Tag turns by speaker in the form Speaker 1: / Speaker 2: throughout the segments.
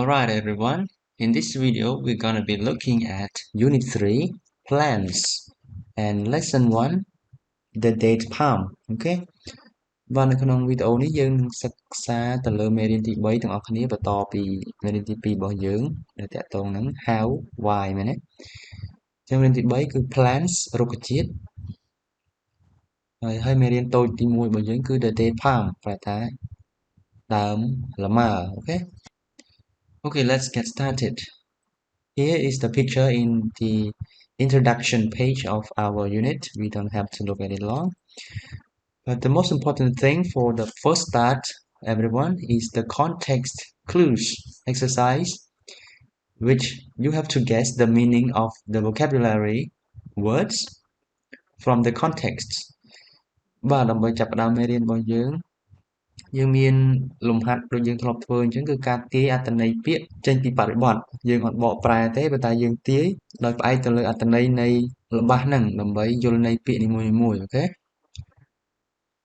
Speaker 1: Alright everyone, in this video we're gonna be looking at Unit 3, Plants, and Lesson 1, The Date Palm. Okay? បាទនៅក្នុងវីដេអូនេះយើងនឹងសិក្សាទៅលើមេរៀនទី3ទាំងអស់គ្នាបន្តពីមេរៀនទី2របស់យើងដែលតាក់ទងនឹង how why មែនទេអញ្ចឹងមេរៀនទី3គឺ plants រុក្ខជាតិហើយមេរៀនតូចទី1របស់យើងគឺ the date palm ប្រែថាដើមលម៉ើ Okay, let's get started. Here is the picture in the introduction page of our unit. We don't have to look at it long. But the most important thing for the first start, everyone, is the context clues exercise, which you have to guess the meaning of the vocabulary words from the context. បាទដើម្បីចាប់ផ្ដើមមេរៀនរបស់យើងមានលំហាត់ដូចយើងធ្លាប់ធ្វើអញ្ចឹងគឺការទាយអត្ថន័យពាក្យចេញពីបរិបទយើងអត់បកប្រែទេប៉ុន្តែយើងទាយដោយផ្អែកទៅលើអត្ថន័យនៃល្បះហ្នឹងដើម្បីយល់ន័យពាក្យនីមួយៗអូខេ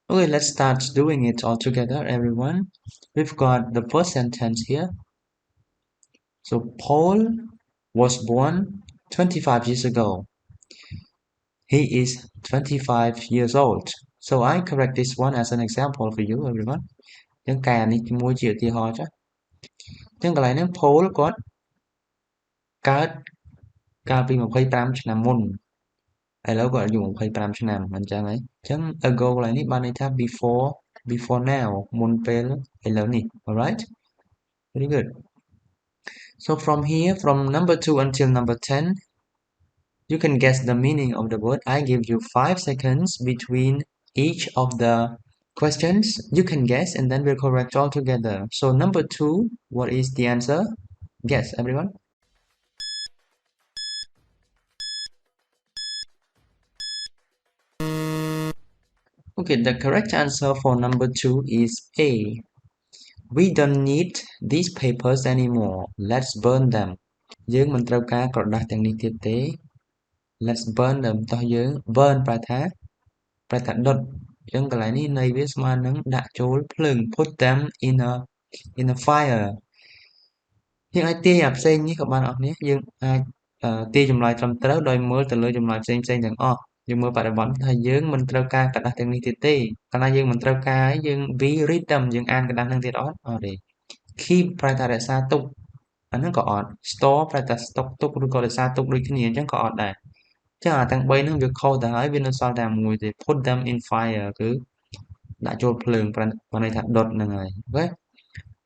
Speaker 1: Okay, let's start doing it all together everyone. We've got the first sentence here. So Paul was born 25 years ago. He is 25 years old. So I correct this one as an example for you everyone. ចឹងកែអានេះជាមួយជាឧទាហរណ៍ចាចឹងកន្លែងហ្នឹង Paul គាត់កើតកាលពី25ឆ្នាំមុនឥឡូវគាត់អាយុ25ឆ្នាំអញ្ចឹងហើយអញ្ចឹង ago កន្លែងនេះបានន័យថា before now មុនពេលឥឡូវនេះ alright very good so from here from number 2 until number 10 you can guess the meaning of the word I give you 5 seconds between each of the questions you can guess and then we'll correct all together so number 2 what is the answer guess everyone Okay, the correct answer for number 2 is A. We don't need these papers anymore. Let's burn them. យើងមិនត្រូវការក្រដាសទាំងនេះទៀតទេ Let's burn them តោះយើង burn ប្រែថាដុតអញ្ចឹងកន្លែងនេះន័យវាស្មើនឹងដាក់ចូលភ្លើង put them in a fire យើងអាចទាយអាផ្សេងនេះក៏បានអស់គ្នាយើងអាចទាយចម្លើយត្រឹមត្រូវដោយមើលទៅលើចម្លើយផ្សេងៗទាំងអស់យើងមើលបរិបទថាយើងមិនត្រូវការក្រដាសទាំងនេះទៀតទេកាលណាយើងមិនត្រូវការយើង we read them យើងអានក្រដាសហ្នឹងទៀតអត់ទេ keep ប្រែថារក្សាទុកអាហ្នឹងក៏អត់ store ប្រែថាស្តុកទុកឬក៏រក្សាទុកដូចគ្នាអញ្ចឹងក៏អត់ដែរចឹងអាទាំង3ហ្នឹងវាខុសទៅហើយវានៅសល់តែមួយទេ put them in fire គឺដាក់ចូលភ្លើងប្រែន័យថាដុតហ្នឹងហើយអូខេ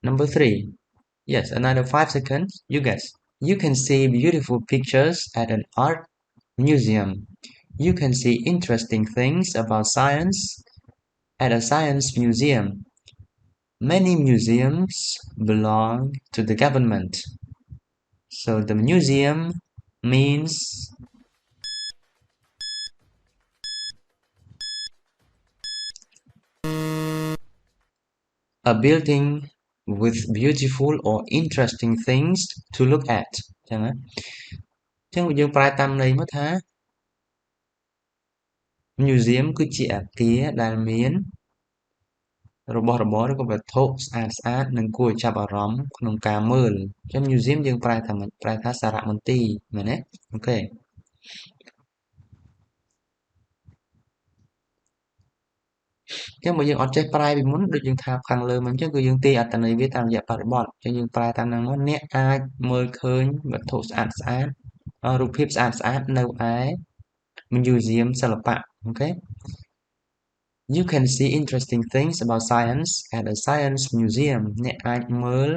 Speaker 1: number 3 yes another 5 seconds you guess you can see beautiful pictures at an art museum you can see interesting things about science at a science museum many museums belong to the government so the museum means a building with beautiful or interesting things to look at ចឹងណាចឹងយើងប្រែតាមន័យមកថា museum គឺជាអគារដែលមានរបស់របរឬក៏វត្ថុស្អាតនិងគួរឲ្យចាប់អារម្មណ៍ក្នុងការមើលចឹង museum យើងប្រែថាសារមន្ទីរមែនទេអូខេចឹងបើយើងអត់ចេះប្រែពីមុនដូចយើងថាខាងលើមិនចឹងគឺយើងទាយអត្ថន័យវាតាមរយៈបរិបទចឹងយើងប្រែតាមហ្នឹងមកអ្នកអាចមើលឃើញវត្ថុស្អាតរូបភាពស្អាតនៅឯ museum សិល្បៈអូខេ You can see interesting things about science at a science museum អ្នកអាចមើល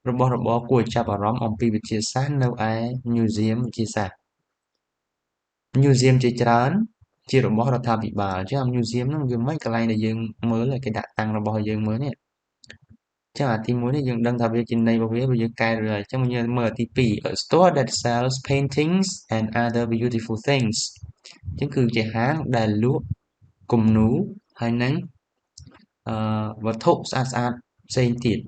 Speaker 1: របស់របរគួរឲ្យចាប់អារម្មណ៍អំពីវិទ្យាសាស្ត្រនៅឯ museum វិទ្យាសាស្ត្រ museum ជាច្រើនជារបស់រដ្ឋាភិបាលចឹង museum ហ្នឹងវាមិនកន្លែងដែលយើងមើលគេដាក់តាំងរបស់យើងមើលនេះចឹងអាទី1នេះយើងដឹងថាវាជាន័យរបស់វាយើងកែរួចហើយចឹងយើងមើលអាទី2 A store that sells paintings and other beautiful things ចឹងគឺជាហាងដែលលក់គំនូរហើយនឹងវត្ថុស្អាតផ្សេងទៀត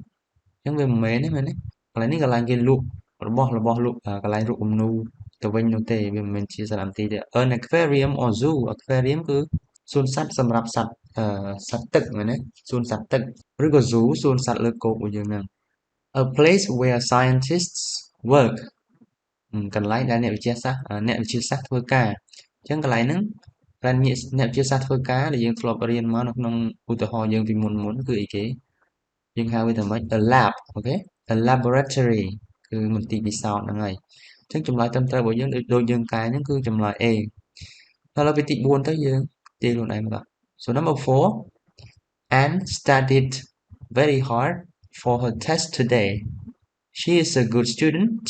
Speaker 1: ចឹងវាមិនមែនទេមែនទេកន្លែងនេះកន្លែងគេលក់របស់លក់កន្លែងលក់គំនូរទៅវិញនោះទេវាមិនមែនជាសារមន្ទីរទេ An aquarium or zoo aquarium គឺសួនសត្វសម្រាប់សត្វទឹកមែនទេសួនសត្វទឹកឬក៏ zoo សួនសត្វលើគោករបស់យើងហ្នឹង a place where scientists work កន្លែងដែលអ្នកវិទ្យាសាស្ត្រធ្វើការអញ្ចឹងកន្លែងហ្នឹងអ្នកវិទ្យាសាស្ត្រធ្វើការដែលយើងធ្លាប់រៀនមកនៅក្នុងឧទាហរណ៍យើងពីមុនគឺអីគេយើងហៅវាថាម៉េច a lab អូខេ a laboratory គឺមន្ទីរពិសោធន៍ហ្នឹងហើយអញ្ចឹងចម្លើយត្រឹមត្រូវរបស់យើងដូចយើងកាយហ្នឹងគឺចម្លើយ A ដល់ទៅទី4ទៅយើងទាយខ្លួនឯងមក so number 4 Anne studied very hard for her test today she is a good student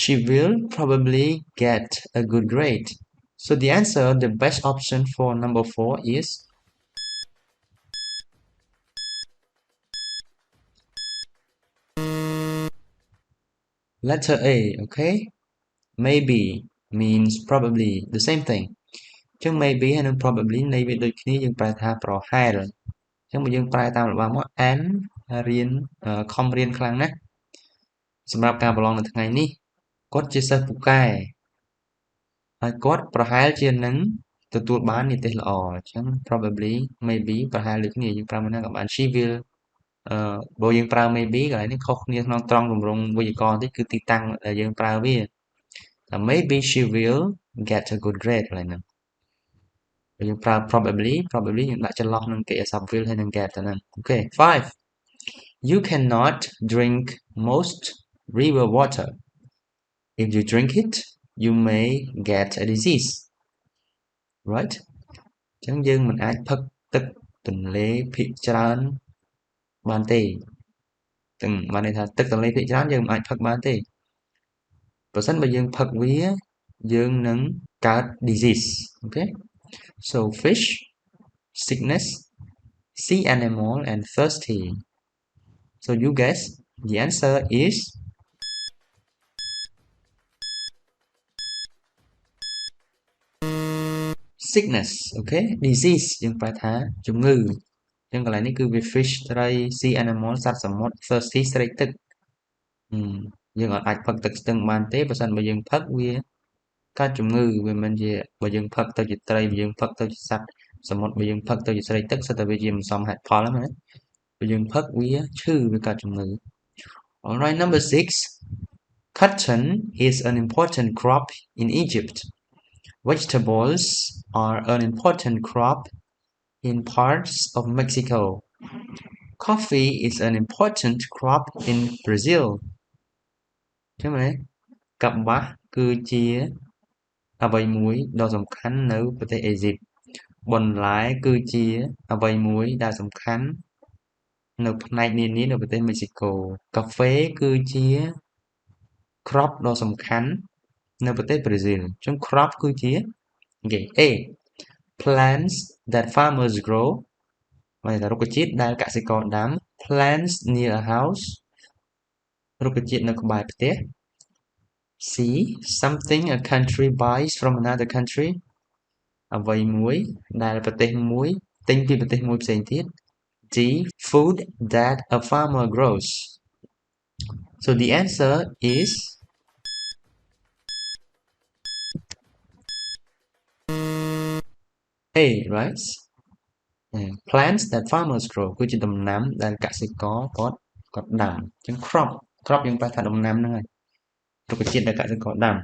Speaker 1: she will probably get a good grade so the answer the best option for number 4 is letter A okay maybe means probably the same thing អញ្ចឹង maybe ហើយនិង probably ន័យវាដូចគ្នាយើងប្រែថាប្រហែលអញ្ចឹងបើយើងប្រែតាមរបាំមក Anne រៀនខំរៀនខ្លាំងណាស់សម្រាប់ការប្រឡងនៅថ្ងៃនេះគាត់ជាសិស្សពូកែហើយគាត់ប្រហែលជានឹងទទួលបាននិទ្ទេសល្អអញ្ចឹង probably maybe ប្រហែលដូចគ្នាយើងប្រើមួយណាក៏បាន she will បើយើងប្រើ maybe កន្លែងនេះខុសគ្នាក្នុងត្រង់ទម្រង់វេយ្យាករណ៍បន្តិចគឺទីតាំងដែលយើងប្រើវាតែ maybe she will get a good grade កន្លែងហ្នឹងបើយើងប្រើ probably យើងដាក់ចន្លោះនឹងកិរិយាសព្ទ will ហើយនឹង get ទៅហ្នឹងអូខេ5 you cannot drink most river water if you drink it you may get a disease right អញ្ចឹងយើងមិនអាចផឹកទឹកទន្លេភាគច្រើនបានទេទាំងបានន័យថាទឹកទន្លេភាគច្រើនយើងមិនអាចផឹកបានទេប្រសិនបើយើងផឹកវាយើងនឹងកើត disease អូខេ so fish sickness sea animal and thirsty so you guess the answer is sickness អូខេ disease យើងប្រែថាជំងឺអញ្ចឹងកន្លែងនេះគឺវា fish ត្រី sea animal សត្វសមុទ្រ thirsty ស្រេកទឹកយើងអាចផឹកទឹកស្ទឹងបានទេបើសិនបើយើងផឹកវាកើតជំងឺវាមិនជាបើយើងផឹកទៅជាត្រីបើយើងផឹកទៅជាសត្វសមុទ្របើយើងផឹកទៅជាស្រេកទឹកសិតតែវាជាមិនសមហេតុផលហ្នឹងណាបើយើងផឹកវាឈឺវាកើតជំងឺ Alright number 6 Cotton is an important crop in Egypt Vegetables are an important crop in parts of Mexico Coffee is an important crop in Brazil ចឹងមែនកប្បាសគឺជាអ្វីមួយដ៏សំខាន់នៅប្រទេសអេស៊ីបបន្លែគឺជាអ្វីមួយដែលសំខាន់នៅផ្នែកនានានៅប្រទេសមេស៊ីកូកាហ្វេគឺជា crop ដ៏សំខាន់នៅប្រទេសប្រេស៊ីលអញ្ចឹង crop គឺជា A plants that farmers grow មានន័យថារុក្ខជាតិដែលកសិករដាំ plants near a house រុក្ខជាតិនៅក្បែរផ្ទះ C something a country buys from another country អ្វីមួយដែលប្រទេសមួយទិញពីប្រទេសមួយផ្សេងទៀត D food that a farmer grows so the answer is A right plants that farmers grow គឺជាដំណាំដែលកសិករគាត់ដាំអញ្ចឹង crop យើងប្រែថាដំណាំហ្នឹងហើយរុក្ខជាតិដែលកសិករដាំ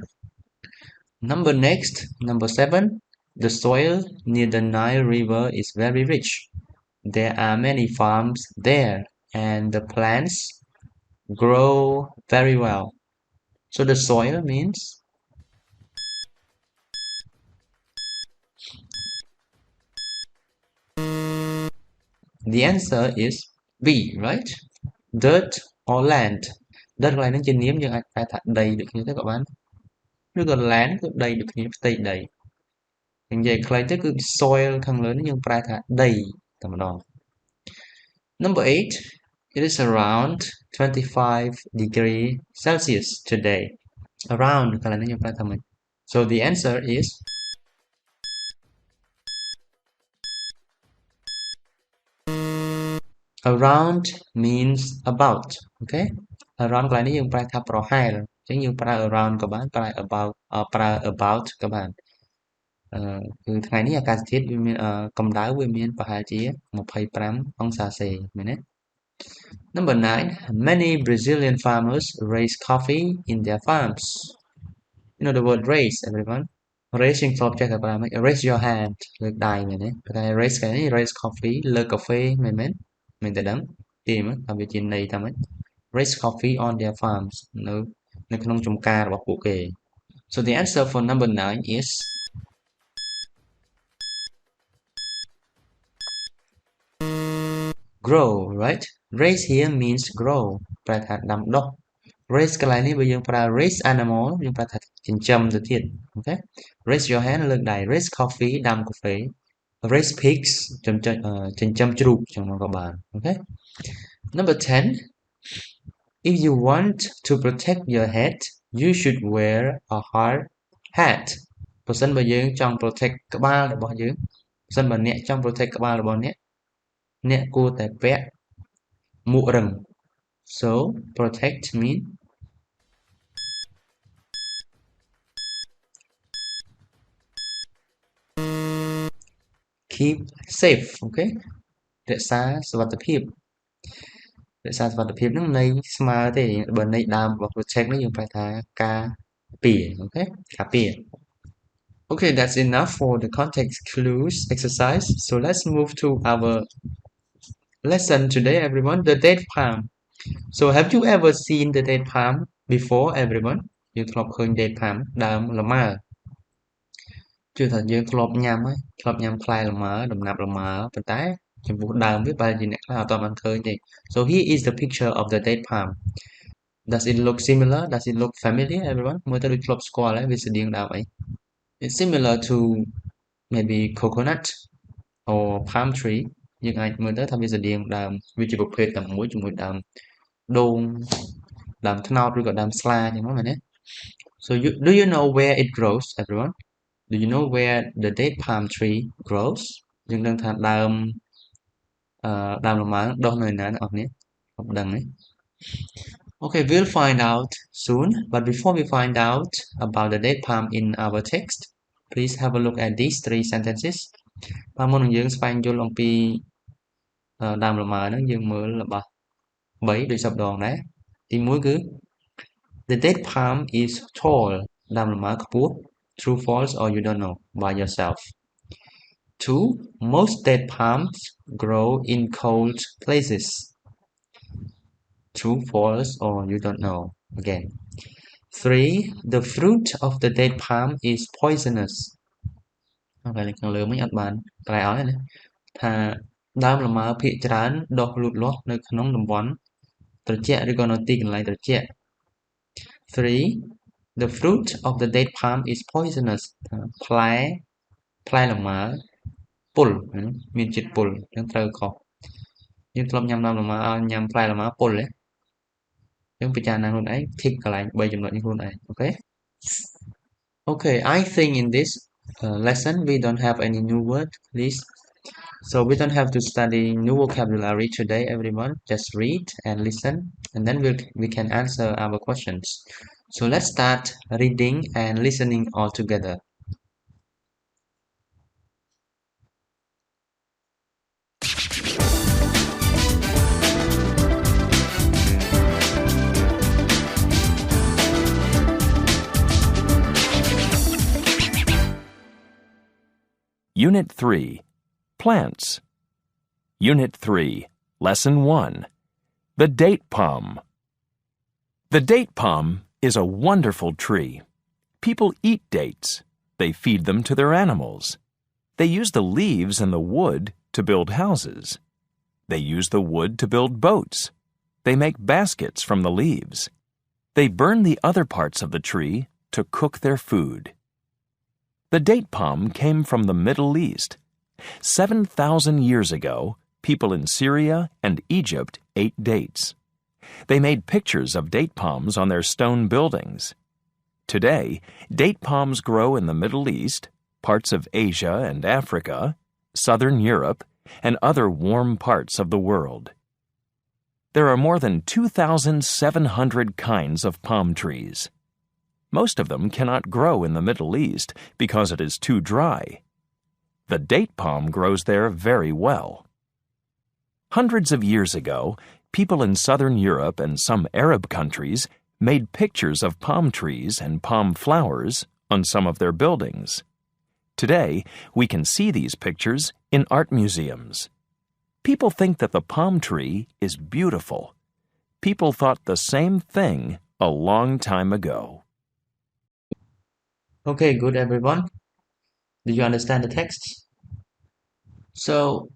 Speaker 1: number 7 the soil near the Nile River is very rich there are many farms there and the plants grow very well so the soil means the answer is B right dirt or land dirt កន្លែងហ្នឹងជានាមយើងអាចប្រែថាដីដូចគ្នាទៅក៏បានឬក៏ land គឺដីដូចគ្នាផ្ទៃដីនិយាយខ្លីទៅគឺ soil ខាងលើនេះយើងប្រែថាដីតែម្ដង Number 8 it is around 25 degrees Celsius today around កន្លែងនេះយើងប្រែថាម៉េច so the answer is around means about អូខេ around កន្លែងនេះយើងប្រែថាប្រហែលអញ្ចឹងយើងប្រើ around ក៏បានប្រើ about ក៏បានគឺថ្ងៃនេះអាកាសធាតុវាមានកម្ដៅវាមានប្រហែលជា25អង្សាសេមែនទេ Number 9. Many Brazilian farmers raise coffee in their farms. You know the word raise, everyone. Raise យើងធ្លាប់ចេះតែប្រើមិន raise your hand លើកដៃមែនទេតែ raise គេនេះ raise coffee លើកកាហ្វេមែនតែដឹងទីមើលថាវាជាន័យថាម៉េច raise coffee on their farms នៅក្នុងចំការរបស់ពួកគេ So the answer for number 9 is grow, right? Raise here means grow ប្រែថាដាំដុះ raise កន្លែងនេះបើយើងប្រើ raise animal យើងប្រើថាចិញ្ចឹមទៅទៀតអូខេ raise your hand លើកដៃ raise coffee ដាំកាហ្វេ raise pigs ចិញ្ចឹមជ្រូកចឹងក៏បានអូខេ Number 10 If you want to protect your head you should wear a hard hat បើសិនបើយើងចង់ protect ក្បាលរបស់យើងបើសិនបើអ្នកចង់ protect ក្បាលរបស់អ្នកគួរតែពាក់មួករឹង So protect mean keep safe អូខេរក្សាសុវត្ថិភាពហ្នឹងន័យស្មើទេបើន័យដើមរបស់ protect នេះយើងប្រែថាការពារអូខេការពារ Okay, that's enough for the context clues exercise. So let's move to our lesson today, everyone. The date palm. So have you ever seen the date palm before, everyone? យើងធ្លាប់ឃើញ date palm ដើមលម៉ើជឿថាយើងធ្លាប់ញ៉ាំផ្លែលម៉ើដំណាប់លម៉ើប៉ុន្តែចំពោះដើមវាបែរជាអ្នកខ្លះអត់ទាន់បានឃើញទេ So here is the picture of the date palm. Does it look similar? Does it look familiar, everyone? មើលទៅដូចធ្លាប់ស្គាល់ហើយវាស្តៀងដើមអី It's similar to maybe coconut or palm tree យើងអាចមើលទៅថាវាស្តៀងដើមវាជាប្រភេទតែមួយជាមួយដើមដូងដើមត្នោតឬក៏ដើមស្លាអញ្ចឹងមែនទេ So do you know where it grows, everyone? Do you know where the date palm tree grows? យើងដឹងថាដើមលម៉ើដុះនៅណាអ្នកនរគ្នាខ្ញុំដឹងទេ Okay, we'll find out soon. But before we find out about the date palm in our text, please have a look at these 3 sentences. បើមុននឹងយើងស្វែងយល់អំពីដើមលម៉ើហ្នឹងយើងមើលរបស់3ដូចសពដងដែរទី1គឺ The date palm is tall ដើមលម៉ើខ្ពស់ True false or you don't know by yourself. 2. Most date palms grow in cold places. True, false, or you don't know. Again. 3. The fruit of the date palm is poisonous. ហើយខាងលើមិញអត់បានប្រែឲ្យណាថាដើមលម៉ើភាគច្រើនដុះលូតលាស់នៅក្នុងតំបន់ត្រជាក់ឬក៏នៅទីកន្លែងត្រជាក់ 3. The fruit of the date palm is poisonous. ផ្លែលម៉ើពុលមានជាតិពុលយើងត្រូវខុសយើងធ្លាប់ញ៉ាំដើមលម៉ើឲ្យញ៉ាំផ្លែលម៉ើពុលទេយើងពិចារណាខ្លួនឯង tick កន្លែង3ចំណុចនេះខ្លួនឯងអូខេ Okay, I think in this lesson we don't have any new word please so we don't have to study new vocabulary today everyone just read and listen and then we can answer our questions so let's start reading and listening all together
Speaker 2: Unit 3, Plants. Unit 3, Lesson 1, The Date Palm. The date palm is a wonderful tree. People eat dates. They feed them to their animals. They use the leaves and the wood to build houses. They use the wood to build boats. They make baskets from the leaves. They burn the other parts of the tree to cook their food. The date palm came from the Middle East. 7,000 years ago, people in Syria and Egypt ate dates. They made pictures of date palms on their stone buildings. Today, date palms grow in the Middle East, parts of Asia and Africa, southern Europe, and other warm parts of the world. There are more than 2,700 kinds of palm trees. Most of them cannot grow in the Middle East because it is too dry. The date palm grows there very well. Hundreds of years ago, People in southern Europe and some Arab countries made pictures of palm trees and palm flowers on some of their buildings. Today, we can see these pictures in art museums. People think that the palm tree is beautiful. People thought the same thing a long time ago.
Speaker 1: Okay, good everyone. Do you understand the text? So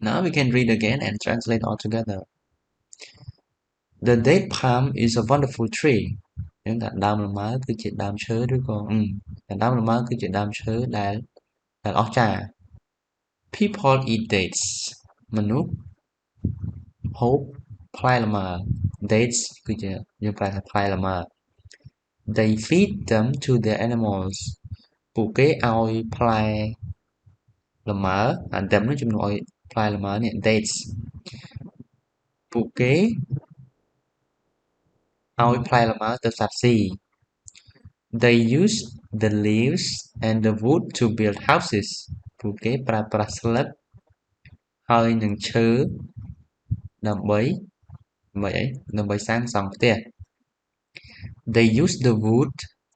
Speaker 1: now we can read again and translate all together. The date palm is a wonderful tree. យើងថាដើមលម៉ើគឺជាដើមឈើឬក៏ដើមលម៉ើគឺជាដើមឈើដែលអស្ចារ្យ People eat dates មនុស្សហូបផ្លែលម៉ើ dates គឺជាយើងប្រែថាផ្លែលម៉ើ They feed them to their animals ពួកគេឲ្យផ្លែលម៉ើអា them នោះជំនួសឲ្យផ្លែលម៉ើនេះ dates ពួកគេឲ្យផ្លែលម៉ើទៅសត្វស៊ី They use the leaves and the wood to build houses ពួកគេប្រើប្រាស់ស្លឹកហើយនឹងឈើដើម្បីសាងសង់ផ្ទះ They use the wood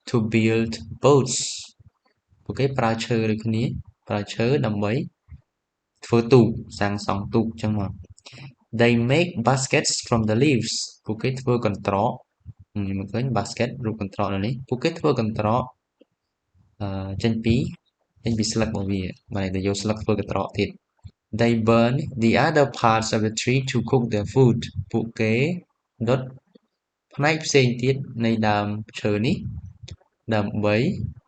Speaker 1: to build boats ពួកគេប្រើឈើដូចគ្នាប្រើឈើដើម្បីធ្វើទូកសាងសង់ទូកចឹងមក They make baskets from the leaves ពួកគេធ្វើកន្ត្រកមើលឃើញ basket រូបកន្ត្រកនៅនេះពួកគេធ្វើកន្ត្រកចេញពីស្លឹករបស់វាបានតែយកស្លឹកធ្វើកន្ត្រកទៀត They burn the other parts of the tree to cook their food ពួកគេដុតផ្នែកផ្សេងទៀតនៃដើមឈើនេះដើម្បី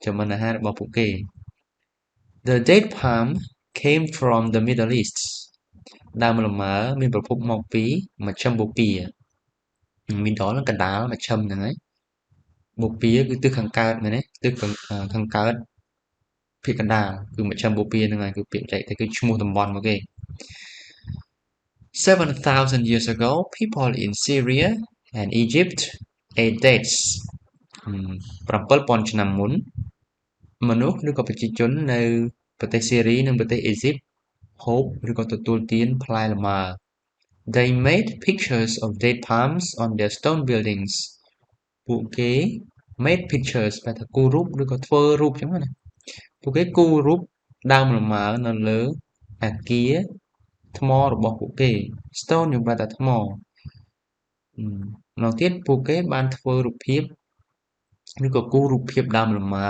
Speaker 1: ចម្អិនអាហាររបស់ពួកគេ The date palm came from the Middle East ដើមលម៉ើមានប្រភពមកពីមជ្ឈិមបូព៌ា Middle កណ្ដាលមជ្ឈិមហ្នឹងហើយបូព៌ាគឺទិសខាងកើតមែនទេទិសខាងកើតភាគកណ្ដាលគឺមជ្ឈិមបូព៌ាហ្នឹងហើយគឺពាក្យបច្ចេកទេសគឺឈ្មោះតំបន់មកគេ 7,000 years ago people in Syria and Egypt ate dates 7,000 ឆ្នាំមុនមនុស្សឬក៏ប្រជាជននៅប្រទេសសេរីនិងប្រទេសអេស៊ីបហូបឬក៏ទទួលទានផ្លែលម៉ើ They made pictures of date palms on their stone buildings ពួកគេ made pictures បែរថាគូររូបឬក៏ធ្វើរូបចឹងណាពួកគេគូររូបដើមលម៉ើនៅលើអគារថ្មរបស់ពួកគេ stone យើងបែរថាថ្មម្ដងទៀតពួកគេបានធ្វើរូបភាពឬក៏គូររូបភាពដើមលម៉ើ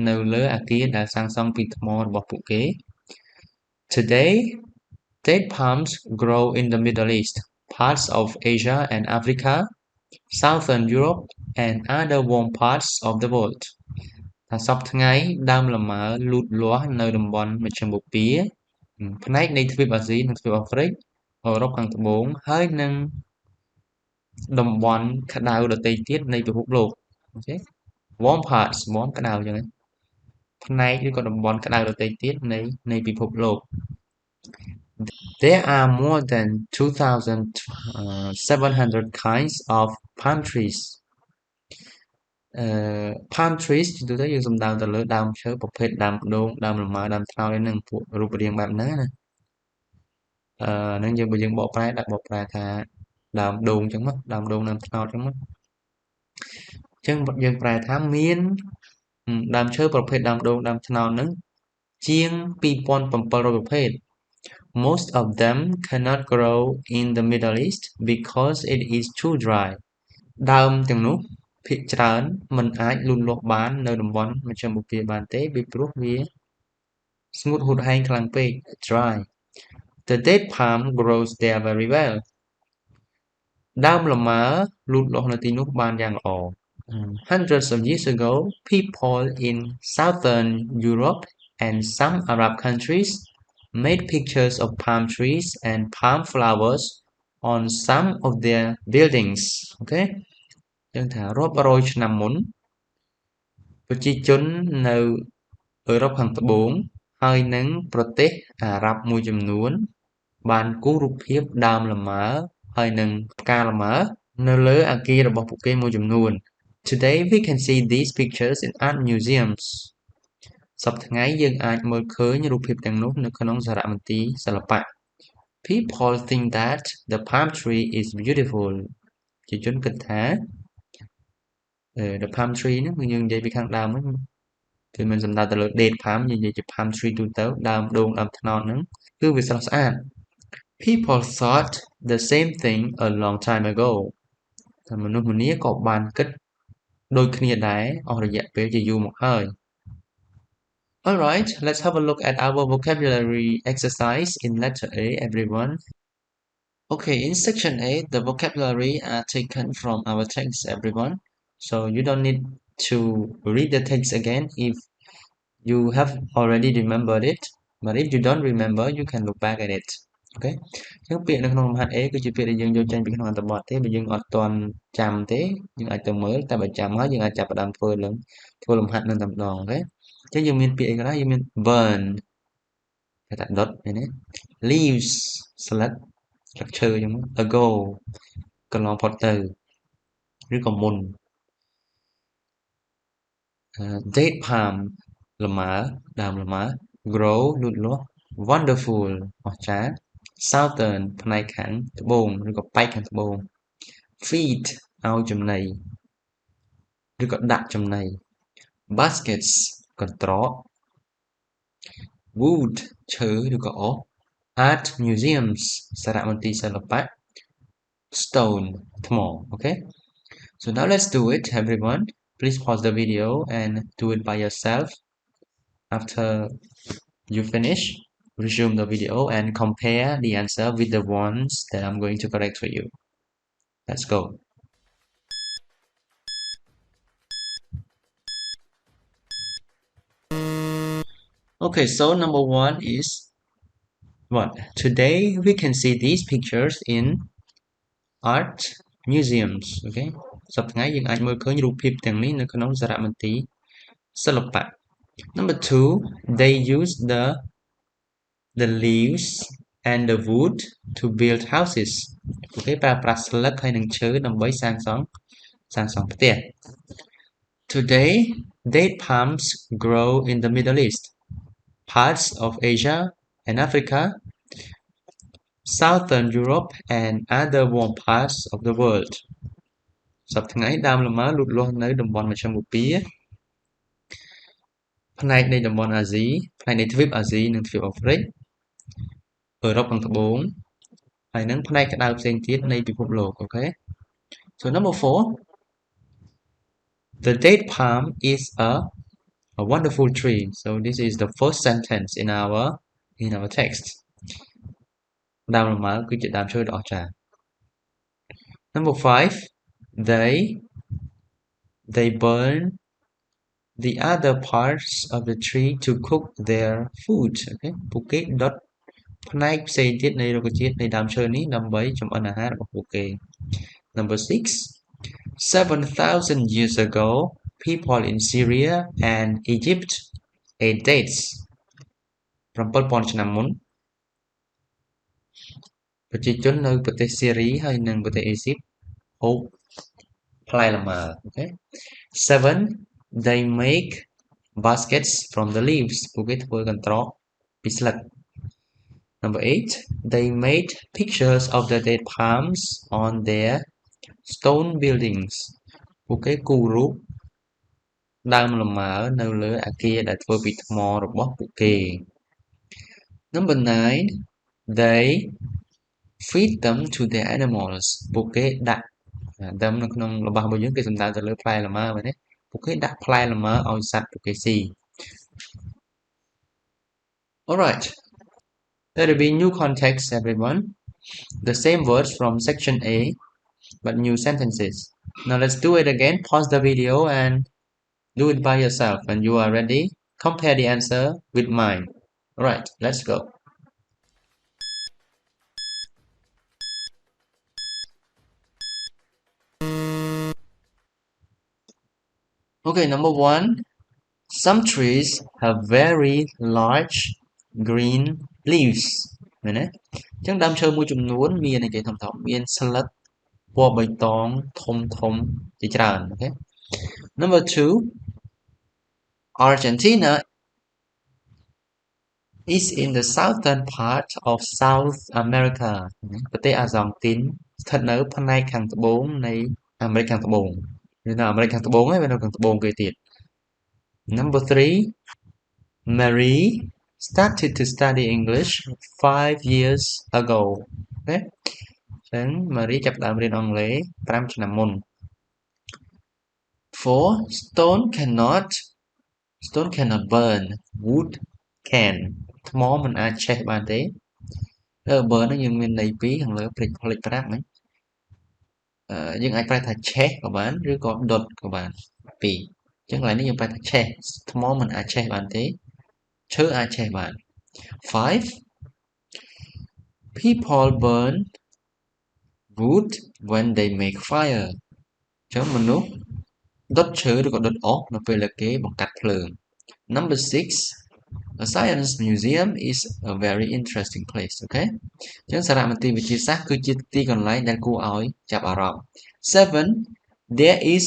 Speaker 1: នៅលើអគារដែលសាងសង់ពីថ្មរបស់ពួកគេ Today date palms grow in the Middle East, parts of Asia and Africa, Southern Europe and other warm parts of the world. ថាសពថ្ងៃដើមលម៉ើលូតលាស់នៅតំបន់មជ្ឈិមបូព៌ាផ្នែកនៃទ្វីបអាស៊ីនិងទ្វីបអាហ្វ្រិកអឺរ៉ុបខាងត្បូងហើយនិងតំបន់ក្តៅដទៃទៀតនៃពិភពលោកអូខេ warm parts warm ក្តៅចឹងផ្នែកឬក៏តំបន់ក្តៅដទៃទៀតនៃពិភពលោក There are more than 2,700 kinds of palm trees. Palm trees ជាទូទៅយើងសំដៅទៅលើដើមឈើប្រភេទដើមដូងដើមលម៉ើដើមត្នោតឯហ្នឹងពួករូបរាងបែបហ្នឹងណាហ្នឹងយើងបកប្រែដាក់បកប្រែថាដើមដូងអញ្ចឹងមកដើមដូងដើមត្នោតអញ្ចឹងមកអញ្ចឹងយើងប្រែថាមានដើមឈើប្រភេទដើមដូងដើមត្នោតហ្នឹងជាង 2,700 ប្រភេទMost of them cannot grow in the Middle East because it is too dry. ដើមទាំងនោះភាគច្រើនមិនអាចលូតលាស់បាននៅតំបន់មជ្ឈិមបូព៌ាបានទេពីព្រោះវាស្ងួតហួតហែងខ្លាំងពេក dry. The date palm grows there very well. ដើមលម៉ើលូតលាស់នៅទីនោះបានយ៉ាងល្អ Hundreds of years ago, people in southern Europe and some Arab countries made pictures of palm trees and palm flowers on some of their buildings អូខេយើងថារាប់រយឆ្នាំមុនប្រជាជននៅអឺរ៉ុបខាងត្បូងហើយនិងប្រទេសអារ៉ាប់មួយចំនួនបានគូររូបភាពដើមលម៉ើហើយនិងផ្កាលម៉ើនៅលើអគាររបស់ពួកគេមួយចំនួន Today we can see these pictures in art museumsសប្តាហ៍ថ្ងៃយើងអាចមើលឃើញរូបភាពទាំងនោះនៅក្នុងសារមន្ទីរសិល្បៈ People think that the palm tree is beautiful ជាជនគិតថា the palm tree ហ្នឹងយើងនិយាយពីខាងដើមហ្នឹងគឺមិនសំដៅទៅលើ date palm យើងនិយាយជា palm tree ទូទៅដើមដូងដើមត្នោតហ្នឹងគឺវាស្រស់ស្អាត People thought the same thing a long time ago តែមនុស្សម្នាក៏បានគិតដូចគ្នាដែរអស់រយៈពេលជាយូរមកហើយ Alright, let's have a look at our vocabulary exercise in letter A, everyone. Okay, in section A, the vocabulary are taken from our text, everyone. So you don't need to read the text again if you have already remembered it. But if you don't remember, you can look back at it. Okay. ចឹងពាក្យនៅក្នុងលំហាត់ A គឺជាពាក្យដែលយើងយកចេញពីក្នុងអត្ថបទទេបើយើងអត់ទាន់ចាំទេយើងអាចទៅមើលតែបើចាំហើយយើងអាចចាប់ផ្ដើមធ្វើលំហាត់នឹងតែម្ដងអូខេចឹងយើងមានពាក្យអីក៏ដែរយើងមាន burn គេថាដុតឃើញទេ leaves ស្លឹកឈើចឹង ago កន្លងផុតទៅឬក៏មុន date palm លម៉ើដើមលម៉ើ grow លូតលាស់ wonderful អស្ចារ្យ southern ផ្នែកខាងត្បូងឬក៏ប៉ែកខាងត្បូង feed ឲ្យចំណីឬក៏ដាក់ចំណី baskets កន្ត្រក wood ឈើឬក៏អុស art museums សារមន្ទីរសិល្បៈ stone ថ្ម okay so now let's do it everyone please pause the video and do it by yourself after you finish resume the video and compare the answer with the ones that I'm going to correct for you let's go okay so number one is what today we can see these pictures in art museums okay សប្តាហ៍ថ្ងៃយើងអាចមើលឃើញរូបភាពទាំងនេះនៅក្នុងសារមន្ទីរសិល្បៈ number 2 they use the leaves and the wood to build houses ពួកគេប្រើប្រាស់ស្លឹកហើយនិងឈើដើម្បីសាងសង់ផ្ទះ today date palms grow in the Middle East parts of Asia and Africa Southern Europe and other warm parts of the world សប្តាហ៍ថ្ងៃដើមលម៉ើលូតលាស់នៅតំបន់មជ្ឈិមបូព៌ាផ្នែកនៃតំបន់អាស៊ីផ្នែកនៃទ្វីបអាស៊ីនិងទ្វីបអាហ្វ្រិកអឺរ៉ុបខាងត្បូងហើយនិងផ្នែកក្តៅផ្សេងទៀតនៃពិភពលោកអូខេ so number 4 the date palm is a wonderful tree so this is the first sentence in our text ដើមលម៉ើគឺជាដើមឈើដ៏អស្ចារ្យ number 5 they burn the other parts of the tree to cook their food okay ពួកគេដុតផ្នែកផ្សេងទៀតនៃរុក្ខជាតិនៃដើមឈើនេះដើម្បីចម្អិនអាហាររបស់ពួកគេ number 6 7,000 years ago people in Syria and Egypt ate dates 7,000 ឆ្នាំមុនប្រជាជននៅប្រទេសសេរីហើយនិងប្រទេសអេស៊ីបហូបផ្លែលម៉ើអូខេ 7 they make baskets from the leaves ពួកគេធ្វើកន្ត្រកពីស្លឹក number 8 they made pictures of the date palms on their stone buildings ពួកគេគូររូបដើមលម៉ើនៅលើអគារដែលធ្វើពីថ្មរបស់ពួកគេ number 9 they feed them to their animals ពួកគេដាក់ដើមនៅក្នុងរបស់របស់យើងគេសំដៅទៅលើផ្លែលម៉ើមែនទេពួកគេដាក់ផ្លែលម៉ើឲ្យសត្វពួកគេស៊ី Alright there will be new context everyone the same words from section A but new sentences now let's do it again pause the video and do it by yourself when you are ready compare the answer with mine alright let's go okay number 1 some trees have very large green leaves មែនទេអញ្ចឹងដើមឈើមួយចំនួនមានអីគេធំមានស្លឹកពណ៌បៃតងធំជាច្រើនអូខេ number 2 Argentina is in the southern part of South America ប្រទេសអាហ្សង់ទីនស្ថិតនៅផ្នែកខាងត្បូងនៃអាមេរិកខាងត្បូងវានៅអាមេរិកខាងត្បូងហើយវានៅខាងត្បូងគេទៀត Number 3 Mary started to study English 5 years ago អូខេចឹង Mary ចាប់ផ្ដើមរៀនអង់គ្លេស5ឆ្នាំមុន 4 Stone cannot burn wood can ថ្មមិនអាចឆេះបានទេburn ហ្នឹងយើងមានន័យពីរខាងលើភ្លេចប្រាប់ហ្នឹងយើងអាចប្រែថាឆេះក៏បានឬក៏ដុតក៏បានពីរអញ្ចឹងកន្លែងនេះយើងប្រែថាឆេះថ្មមិនអាចឆេះបានទេឈើអាចឆេះបាន 5 People burn wood when they make fire អញ្ចឹងមនុស្សដុតឈើឬក៏ដុតអុសនៅពេលដែលគេបង្កាត់ភ្លើង Number 6 A science museum is a very interesting place អូខេអញ្ចឹងសារមន្ទីរវិទ្យាសាស្ត្រគឺជាទីកន្លែងដែលគួរឲ្យចាប់អារម្មណ៍ 7 There is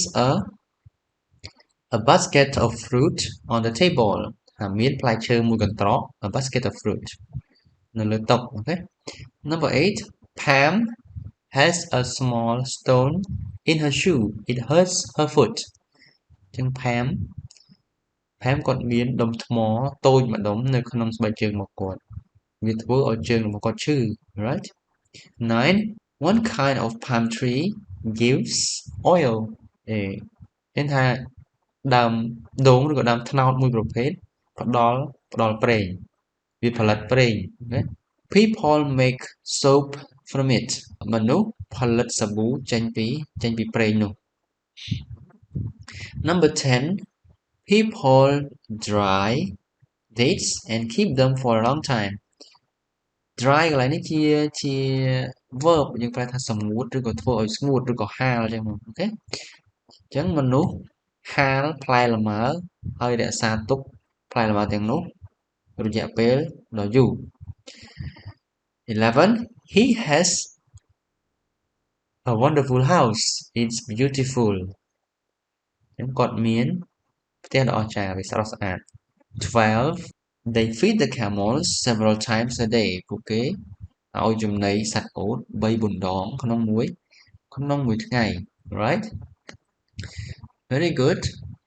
Speaker 1: a basket of fruit on the table ថាមានផ្លែឈើមួយកន្ត្រក a basket of fruit នៅលើតុអូខេ Number 8 Pam has a small stone in her shoe it hurts her foot អញ្ចឹង Pam គាត់មានដុំថ្មតូចម្ដុំនៅក្នុងស្បែកជើងរបស់គាត់វាធ្វើឲ្យជើងរបស់គាត់ឈឺ right 9 One kind of palm tree gives oil មានថាដើមដូងឬក៏ដើមត្នោតមួយប្រភេទផ្ដល់ប្រេងវាផលិតប្រេងណា People make soap from it មនុស្សផលិតសាប៊ូចេញពីប្រេងនោះ Number 10 People dry dates and keep them for a long time dry កន្លែងនេះជា verb យើងប្រែថាសម្ងួតឬក៏ធ្វើឲ្យស្ងួតឬក៏ហាលចឹងអូខេអញ្ចឹងមនុស្សហាលផ្លែលម៉ើហើយរក្សាទុកផ្លែលម៉ើទាំងនោះរយៈពេលដ៏យូរ 11 He has a wonderful house it's beautiful អញ្ចឹងគាត់មានផ្ទះដ៏អស្ចារ្យវាស្រស់ស្អាត 12 They feed the camels several times a day ពួកគេឲ្យចំណីសត្វអូត3-4 ដងក្នុងមួយថ្ងៃ right very good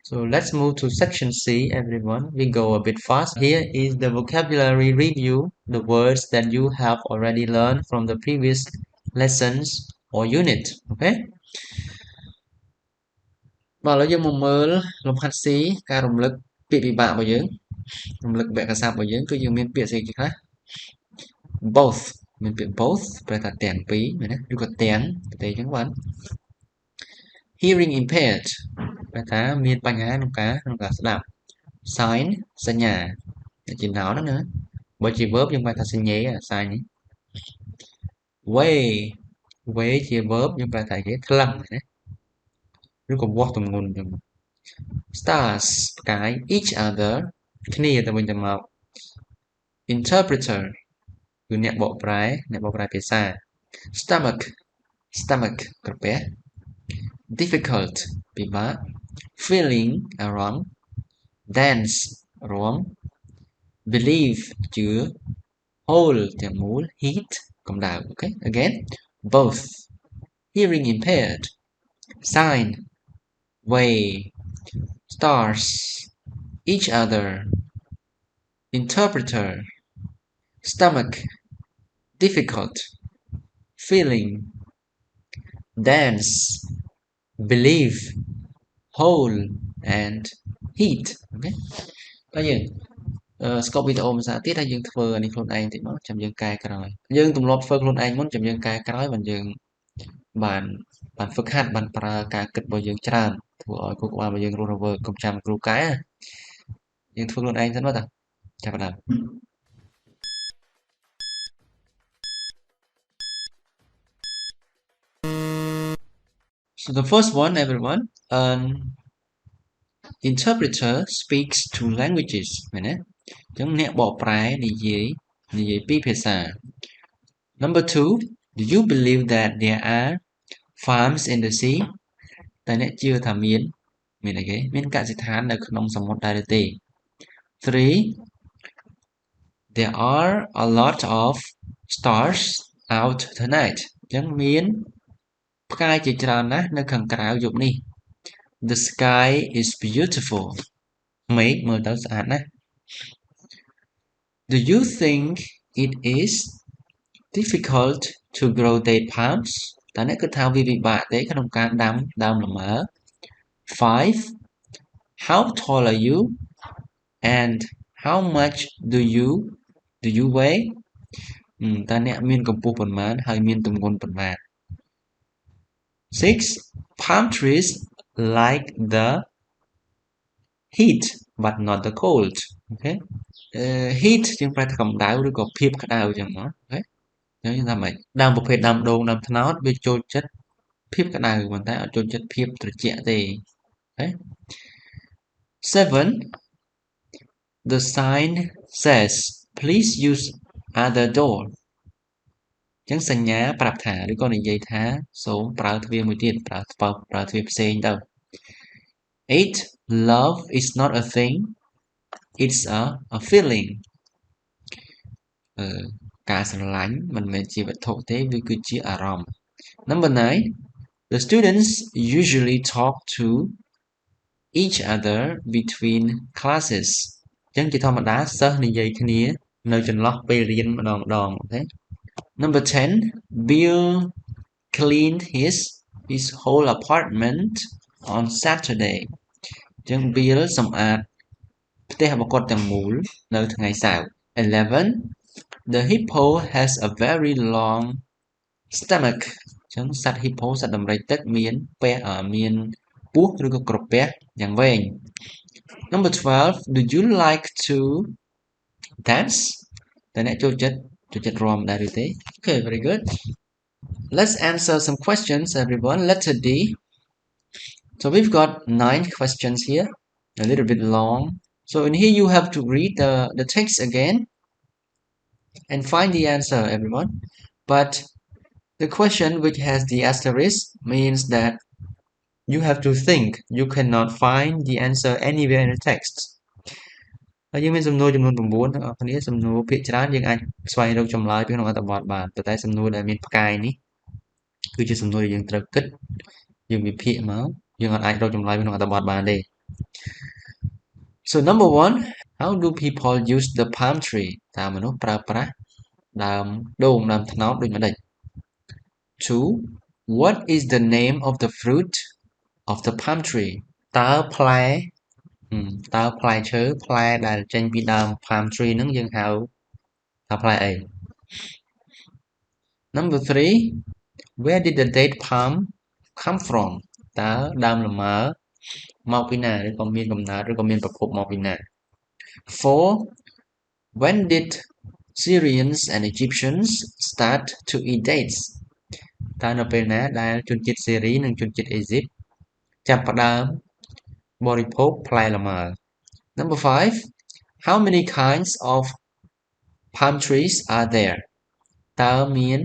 Speaker 1: so let's move to section C everyone we go a bit fast here is the vocabulary review the words that you have already learned from the previous lessons or unit okay បាទឥឡូវយើងមកមើលលំហាត់ C ការរំលឹកពាក្យពិបាករបស់យើងរំលឹកវគ្គសព្ទរបស់យើងគឺយើងមានពាក្យស្អីខ្លះ both មានពាក្យ both ប្រែថាទាំងពីរមែនទេឬក៏ទាំងប្រទេសអញ្ចឹងបាន hearing impaired ប្រែថាមានបញ្ហាក្នុងការស្ដាប់ sign សញ្ញាជា noun ហ្នឹងណាបើជា verb យើងប្រែថាសញ្ញេ sign នេះ way ជា verb យើងប្រែថាគេថ្លឹងណាឬក៏វាស់ទម្ងន់អញ្ចឹង stars ផ្កាយ each other គ្នាទៅវិញទៅមក interpreter គឺអ្នកបកប្រែភាសា stomach ក្រពះ difficult ពិបាក feeling អារម្មណ៍ dance រាំ believe ជឿ whole ទាំងមូល heat កម្ដៅ okay again both hearing impaired sign way stars each other interpreter stomach difficult feeling dance believe whole and heat អូខេតើយើងស្កប់វីដេអូភាសាទៀតហើយយើងធ្វើអានេះខ្លួនឯងតិចមកចាំយើងកែក្រោយយើងទម្លាប់ធ្វើខ្លួនឯងមុនចាំយើងកែក្រោយបានយើងបានហ្វឹកហាត់បានប្រើការគិតរបស់យើងច្រើនធ្វើឲ្យខួរក្បាលរបស់យើងរស់រវើកកុំចាំគ្រូកែយើងធ្វើខ្លួនឯងសិនមកតាចាប់ផ្ដើម So the first one everyone an interpreter speaks two languages មែនទេអញ្ចឹងអ្នកបកប្រែនិយាយពីរភាសា Number 2 Do you believe that there are farms in the sea តែអ្នកជឿថាមានអីគេមានកសិដ្ឋាននៅក្នុងសមុទ្រដែរឬទេ 3 There are a lot of stars out tonight ចឹងមានផ្កាយជាច្រើនណាស់នៅខាងក្រៅយប់នេះ The sky is beautiful មេឃមើលទៅស្អាតណាស់ Do you think it is difficult to grow date palms តើអ្នកគិតថាវាពិបាកទេក្នុងការដាំដើមលម៉ើ 5. How tall are you and how much do you weigh តើអ្នកមានកម្ពស់ប៉ុន្មានហើយមានទម្ងន់ប៉ុន្មាន 6. Palm trees like the heat but not the cold okay heat យើងប្រែថាកម្ដៅឬក៏ភាពក្ដៅចឹងមកអូខេចឹងយើងថាម៉េចដើមប្រភេទដើមដូងដើមត្នោតវាចូលចិត្តភាពក្ដៅប៉ុន្តែអត់ចូលចិត្តភាពត្រជាក់ទេអូខេ 7. The sign says please use other door ចឹងសញ្ញាប្រាប់ថាឬក៏និយាយថាសូមប្រើទ្វារមួយទៀតប្រើទ្វារផ្សេងទៅ 8. Love is not a thing it's a feeling ការស្រឡាញ់មិនមែនជាវត្ថុទេវាគឺជាអារម្មណ៍ Number 9. The students usually talk to each other between classes ចឹងជាធម្មតាសិស្សនិយាយគ្នានៅចន្លោះពេលរៀនម្ដងអូខេ Number 10. Bill cleaned his whole apartment on Saturday ចឹង Bill សម្អាតផ្ទះរបស់គាត់ទាំងមូលនៅថ្ងៃសៅរ៍ 11. The hippo has a very long stomach ចឹងសត្វ hippo សត្វដំរីទឹកមានពោះឬក៏ក្រពះយ៉ាងវែង Number 12. Do you like to dance តើអ្នកចូលចិត្តរាំដែរឬទេ Okay, very good. Let's answer some questions, everyone. Letter D. So we've got 9 questions here, a little bit long. So in here you have to read the text again and find the answer, everyone. But the question which has the asterisk means that you have to think. You cannot find the answer anywhere in the text. ហើយយើងមានសំណួរចំនួន9ទាំងអស់គ្នាសំណួរភាគច្រើនយើងអាចស្វែងរកចម្លើយពីក្នុងអត្ថបទបានតែសំណួរដែលមានផ្កាយនេះគឺជាសំណួរដែលយើងត្រូវគិតយើងវិភាគមកយើងអាចរកចម្លើយពីក្នុងអត្ថបទបានទេ So number 1 how do people use the palm tree តើមនុស្សប្រើប្រាស់ដើមដូងដើមត្នោតដូចម្ដេច 2 what is the name of the fruit of the palm tree តើផ្លែឈើផ្លែដែលចេញពីដើម palm tree ហ្នឹងយើងហៅថាផ្លែអី Number 3 where did the date palm come from តើដើមលម៉ើមកពីណាឬក៏មានកំណើតឬក៏មានប្រភពមកពីណា 4 when did Syrians and Egyptians start to eat dates តើនៅពេលណាដែលជនជាតិសេរីនិងជនជាតិអេស៊ីបចាប់ផ្ដើមបរិភោគផ្លែលម៉ើ Number 5 how many kinds of palm trees are there តើមាន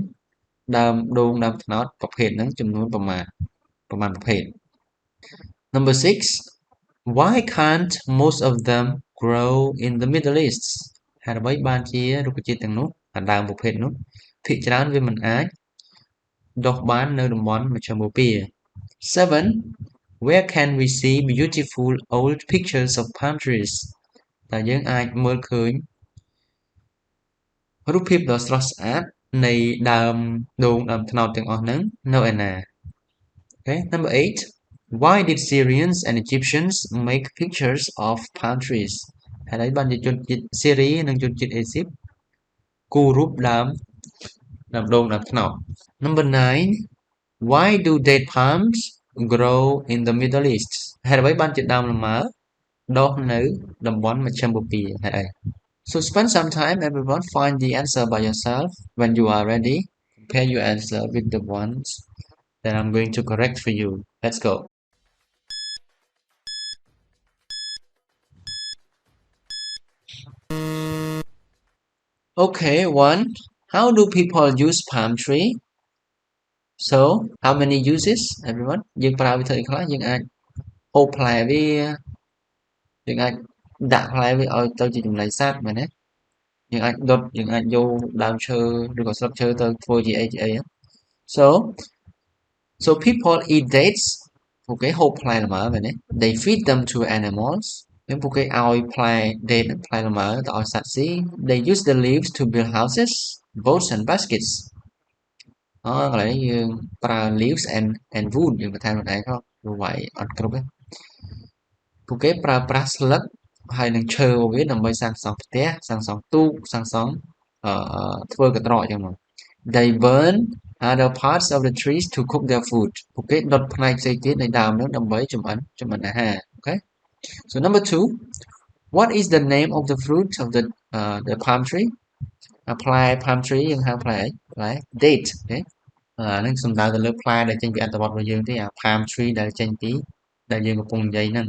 Speaker 1: ដើមដូងដើមត្នោតប្រភេទហ្នឹងចំនួនប្រមាណប្រភេទ Number 6 why can't most of them grow in the Middle East ហេតុអ្វីបានជារុក្ខជាតិទាំងនោះដើមប្រភេទនោះភាគច្រើនវាមិនអាចដុះបាននៅតំបន់មជ្ឈិមបូព៌ា 7 where can we see beautiful old pictures of palm trees តើយើងអាចមើលឃើញរូបភាពដ៏ស្រស់ស្អាតនៃដើមដូងដើមត្នោតទាំងអស់ហ្នឹងនៅឯណា Okay, number 8 why did Syrians and Egyptians make pictures of palm trees ហេតុអីបានជាជនជាតិសេរីនិងជនជាតិអេស៊ីបគូររូបដើមដូងដើមត្នោត Number 9 why do date palms grow in the Middle East ហេតុអ្វីបានជាដើមលម៉ើដុះនៅតំបន់មជ្ឈិមបូព៌ាហេតុអី So spend some time everyone find the answer by yourself when you are ready compare your answer with the ones that I'm going to correct for you let's go Okay, 1 how do people use palm tree So how many uses everyone យើងប្រើវិធីខ្លះយើងអាចហូបផ្លែវាយើងអាចដាក់ផ្លែវាឲ្យទៅជាចំណីសត្វមែនទេ យើងអាចដុតយើងអាចយកដើមឈើឬក៏ស្លឹកឈើទៅធ្វើជាអីá so people eat dates ពួកគេហូបផ្លែលម៉ើមែនទេ they feed them to animals ហើយពួកគេឲ្យផ្លែ date ផ្លែលម៉ើទៅឲ្យសត្វស៊ី they use the leaves to build houses boats and baskets កន្លែងនេះយើងប្រើ leaves and wood យើងបន្ថែមខ្លួនឯងផងព្រោះវាយអត់គ្រប់ទេពួកគេប្រើប្រាស់ស្លឹកហើយនឹងឈើរបស់វាដើម្បីសាងសង់ផ្ទះសាងសង់ទូកសាងសង់ធ្វើកន្ត្រកអញ្ចឹងមក they burn other parts of the trees to cook their food ពួកគេដុតផ្នែកផ្សេងទៀតនៃដើមនោះដើម្បីចម្អិនអាហារ okay so number 2 what is the name of the fruit of the palm tree ផ្លែ palm tree យើងហៅផ្លែអីផ្លែ date អូខេហ្នឹងសំដៅទៅលើផ្លែដែលចេញពីអត្ថបទរបស់យើងទេអា palm tree ដែលចេញពីដែលយើងកំពុងនិយាយហ្នឹង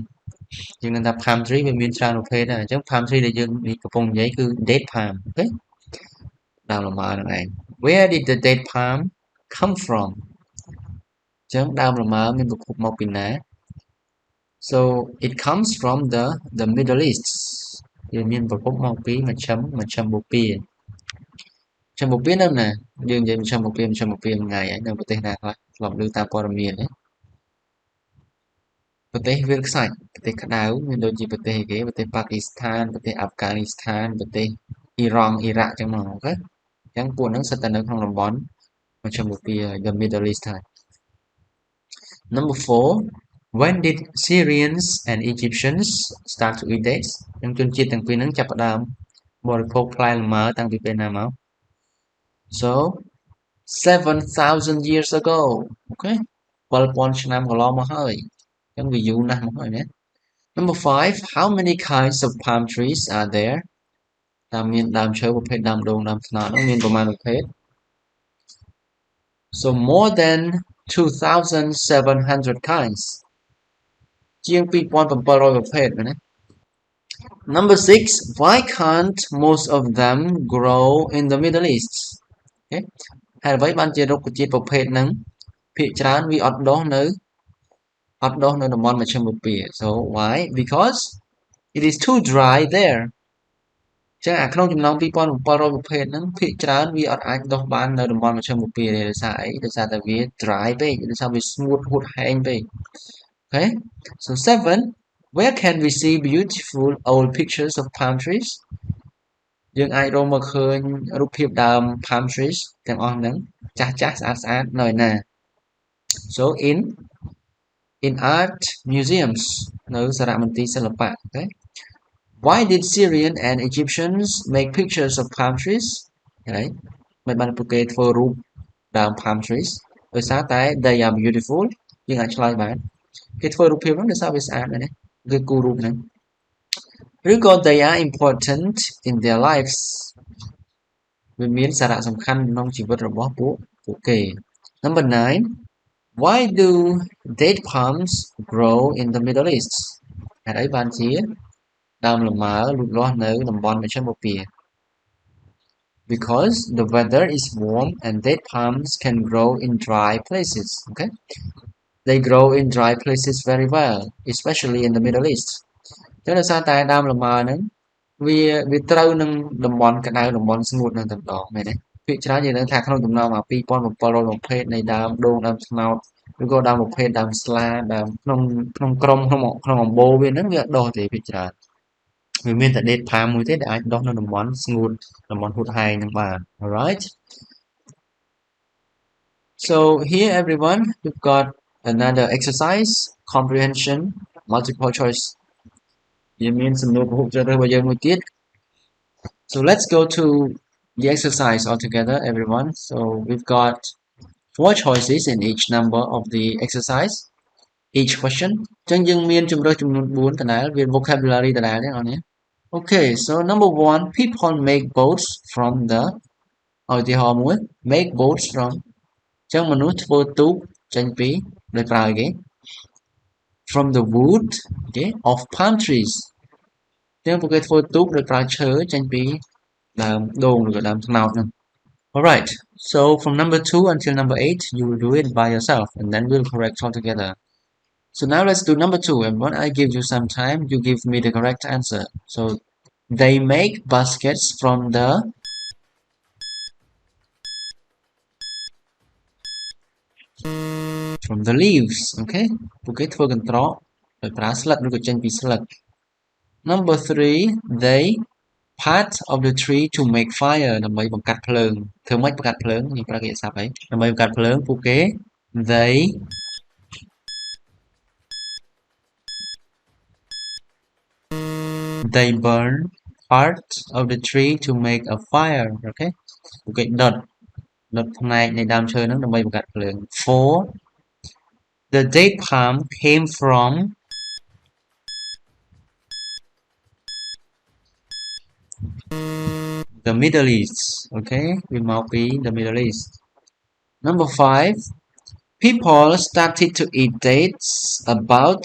Speaker 1: យើងនឹងថា palm tree វាមានច្រើនប្រភេទដែរអញ្ចឹង palm tree ដែលយើងកំពុងនិយាយគឺ date palm អូខេដើមលម៉ើហ្នឹងឯង where did the date palm come from អញ្ចឹងដើមលម៉ើមានប្រភពមកពីណា so it comes from the Middle East វាមានប្រភពមកពីមជ្ឈិមបូព៌ានៅណាយើងនិយាយមជ្ឈិមបូព៌ាថ្ងៃហើយនៅប្រទេសណាខ្លះធ្លាប់ឮតាមព័ត៌មានទេប្រទេសវាលខ្សាច់ប្រទេសក្តៅមានដូចជាប្រទេសគេប្រទេសប៉ាគីស្ថានប្រទេសអាហ្វហ្គានីស្ថានប្រទេសអ៊ីរ៉ង់អ៊ីរ៉ាក់ចឹងមកអូខេអញ្ចឹងពួកហ្នឹងសិតតែនៅក្នុងតំបន់មជ្ឈមបូព៌ា the Middle East ហើយ number 4 when did Syrians and Egyptians start to eat dates អញ្ចឹងជនជាតិទាំងពីរហ្នឹងចាប់ផ្ដើមបរិភោគផ្លែលម៉ើតាំងពីពេលណាមក so 7,000 years ago អូខេ7,000 ឆ្នាំកន្លងមកហើយអញ្ចឹងវាយូរណាស់មកហើយណា number 5 how many kinds of palm trees are there តើមានដើមឈើប្រភេទដើមដូងដើមត្នោតនោះមានប្រមាណប្រភេទ so more than 2,700 kinds ជាង 2,700 ប្រភេទមែនទេ number 6 why can't most of them grow in the Middle East អូខេហេតុអ្វីបានជារុក្ខជាតិប្រភេទហ្នឹងភាគច្រើនវាអត់ដុះនៅតំបន់មជ្ឈិមបូព៌ា so why because it is too dry there ចឹងក្នុងចំណោម 2,700 ប្រភេទហ្នឹងភាគច្រើនវាអត់អាចដុះបាននៅតំបន់មជ្ឈិមបូព៌ាទេដោយសារអីដោយសារតែវា dry ពេកដោយសារវា smooth ហួតហែងពេក okay so 7 where can we see beautiful old pictures of palm trees យើងអាចរកមកឃើញរូបភាពដើម palm trees ទាំងអស់ហ្នឹងចាស់ស្អាតនៅឯណា so in art museums នៅសារមន្ទីរសិល្បៈ okay why did Syrian and Egyptians make pictures of palm trees ហើយមិនបានពួកគេធ្វើរូបដើម palm trees ដោយសារតែ they are beautiful យើងអាចឆ្លើយបានគេធ្វើរូបភាពហ្នឹងដោយសារវាស្អាតមែនទេគឺគូររូបហ្នឹងឬក៏ they are important in their lives វាមានសារៈសំខាន់ក្នុងជីវិតរបស់ពួកគេ number 9 why do date palms grow in the Middle East ហេតុអីបានជាដើមលម៉ើលូតលាស់នៅតំបន់មជ្ឈិមបូព៌ា because the weather is warm and date palms can grow in dry places okay they grow in dry places very well especially in the Middle East ចឹងដោយសារតែដើមលម៉ើហ្នឹងវាត្រូវនឹងតំបន់ក្តៅតំបន់ស្ងួតនឹងតែម្ដងមែនទេភាគច្រើនយើងនឹងថាក្នុងចំណោម2,700ប្រភេទនៃដើមដូងដើមត្នោតឬក៏ដើមប្រភេទដើមស្លាដើមក្នុងក្រុមក្នុងអំបូរវាហ្នឹងវាអត់ដុះទេភាគច្រើនវាមានតែ date palm មួយទេដែលអាចដុះនៅតំបន់ស្ងួតតំបន់ហួតហែងហ្នឹងបាន alright so here everyone we've got another exercise comprehension multiple choice វាមានសំណួរពហុជ្រើសរើសរបស់យើងមួយទៀត so let's go to the exercise altogether everyone so we've got 4 choices in each number of the exercise each question អញ្ចឹងយើងមានជម្រើសចំនួន4ដដែលវា vocabulary ដដែលទេបងប្អូន okay so number 1 people make boats from the ឧទាហរណ៍មួយ make boats from អញ្ចឹងមនុស្សធ្វើទូកចេញពីដោយប្រើអីគេ from the wood okay of palm trees អញ្ចឹងពួកគេធ្វើទូកដោយប្រើឈើចេញពីដើមដូងឬក៏ដើមត្នោតហ្នឹង alright so from number 2 until number 8 you will do it by yourself and then we'll correct all together so now let's do number 2 and when I give you some time you give me the correct answer so They make baskets from the leaves. Okay. ពួកគេធ្វើកន្ត្រកដោយប្រើស្លឹកឬក៏ចេញពីស្លឹក Number 3 they part of the tree to make fire ដើម្បីបង្កាត់ភ្លើងធ្វើម៉េចបង្កាត់ភ្លើងយើងប្រើពាក្យស័ព្ទអីដើម្បីបង្កាត់ភ្លើងពួកគេ they burn part of the tree to make a fire អូខេពួកគេដុតផ្នែកនៃដើមឈើហ្នឹងដើម្បីបង្កាត់ភ្លើង 4 the date palm came from the Middle East អូខេវាមកពី the Middle East Number 5 people started to eat dates about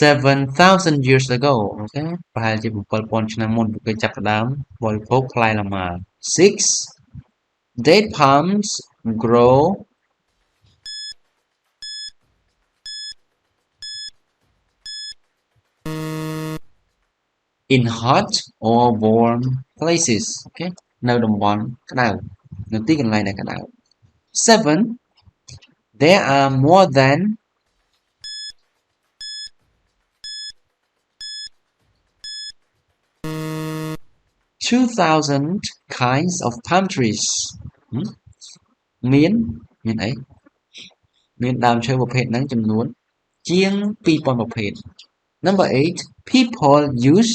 Speaker 1: 7,000 years ago អូខេប្រហែលជា 7,000 ឆ្នាំមុនពួកគេចាប់ផ្ដើមបរិភោគផ្លែលម៉ើ 6 date palms grow in hot or warm places អូខេនៅតំបន់ក្តៅនៅទីកន្លែងដែលក្តៅ 7 there are more than 2,000 kinds of palm trees មានអីមានដើមឈើប្រភេទហ្នឹងចំនួនជាង 2,000 ប្រភេទ Number 8 people use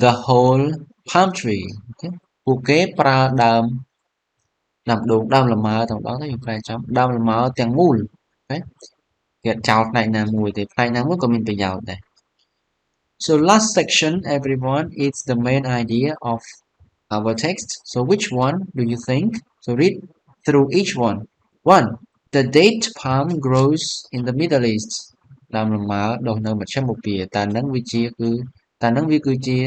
Speaker 1: the whole palm tree ពួកគេប្រើដើមដូងដើមលម៉ើតែម្ដងទៅយើងប្រែចំដើមលម៉ើទាំងមូលអូខេគេអត់ចោលផ្នែកណាមួយទេផ្នែកណាមួយក៏មានប្រយោជន៍ដែរ So last section everyone is the main idea of our text so which one do you think so read through each one 1 the date palm grows in the Middle East ដើមលម៉ើដុះនៅមជ្ឈិមបូព៌ាតើនឹងវាគឺជា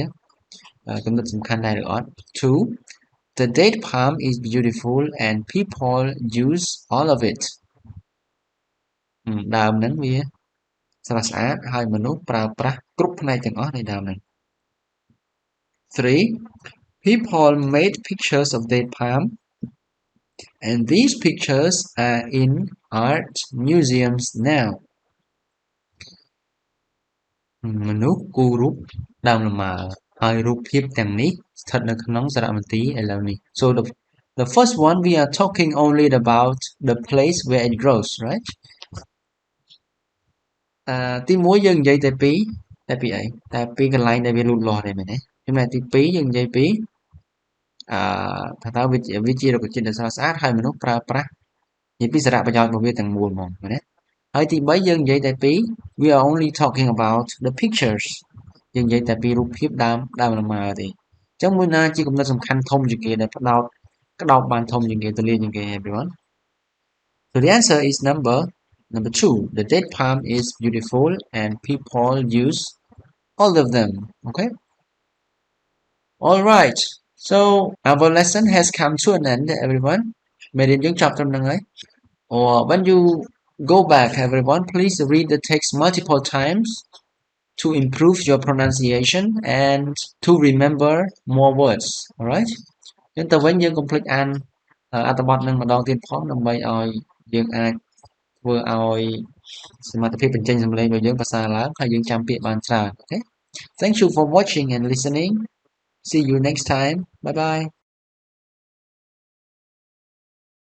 Speaker 1: ចំណុចសំខាន់ដែរឬអត់ 2 The date palm is beautiful and people use all of it ដើមហ្នឹងវាស្រស់ស្អាតហើយមនុស្សប្រើប្រាស់គ្រប់ផ្នែកទាំងអស់នៃដើមហ្នឹង 3 People made pictures of date palm and these pictures are in art museums now មនុស្សគូររូបដើមលម៉ើហើយរូបភាពទាំងនេះស្ថិតនៅក្នុងសារមន្ទីរឥឡូវនេះ So the first one we are talking only about the place where it grows right ទី1យើងនិយាយតែពីអីតែពីកន្លែងដែលវាលូតលាស់ទេមែនទេចំណែកទី2យើងនិយាយពីថាតើវាជារុក្ខជាតិដែលស្រស់ស្អាតហើយមនុស្សប្រើប្រាស់និយាយពីសារៈប្រយោជន៍របស់វាទាំងមូលហ្មងមែនទេហើយទី3យើងនិយាយតែពី we are only talking about the pictures យើងនិយាយតែពីរូបភាពដើមលម៉ើទេអញ្ចឹងមួយណាជាគំនិតសំខាន់ធំជាងគេដែលក្តោបបានធំជាងគេទូលាយជាងគេ everyone So the answer is number 2 the date palm is beautiful and people use all of them okay all right so our lesson has come to an end everyone មេរៀនយើងចប់ត្រឹមហ្នឹងហើយ or when you go back everyone please read the text multiple times to improve your pronunciation and to remember more words alright ចឹងទៅវិញយើងកុំភ្លេចអានអត្ថបទនឹងម្ដងទៀតផងដើម្បីឲ្យយើងអាចធ្វើឲ្យសមត្ថភាពបញ្ចេញសំឡេងរបស់យើងប្រសើរឡើងហើយយើងចាំពាក្យបានច្រើន okay Thank you for watching and listening see you next time bye bye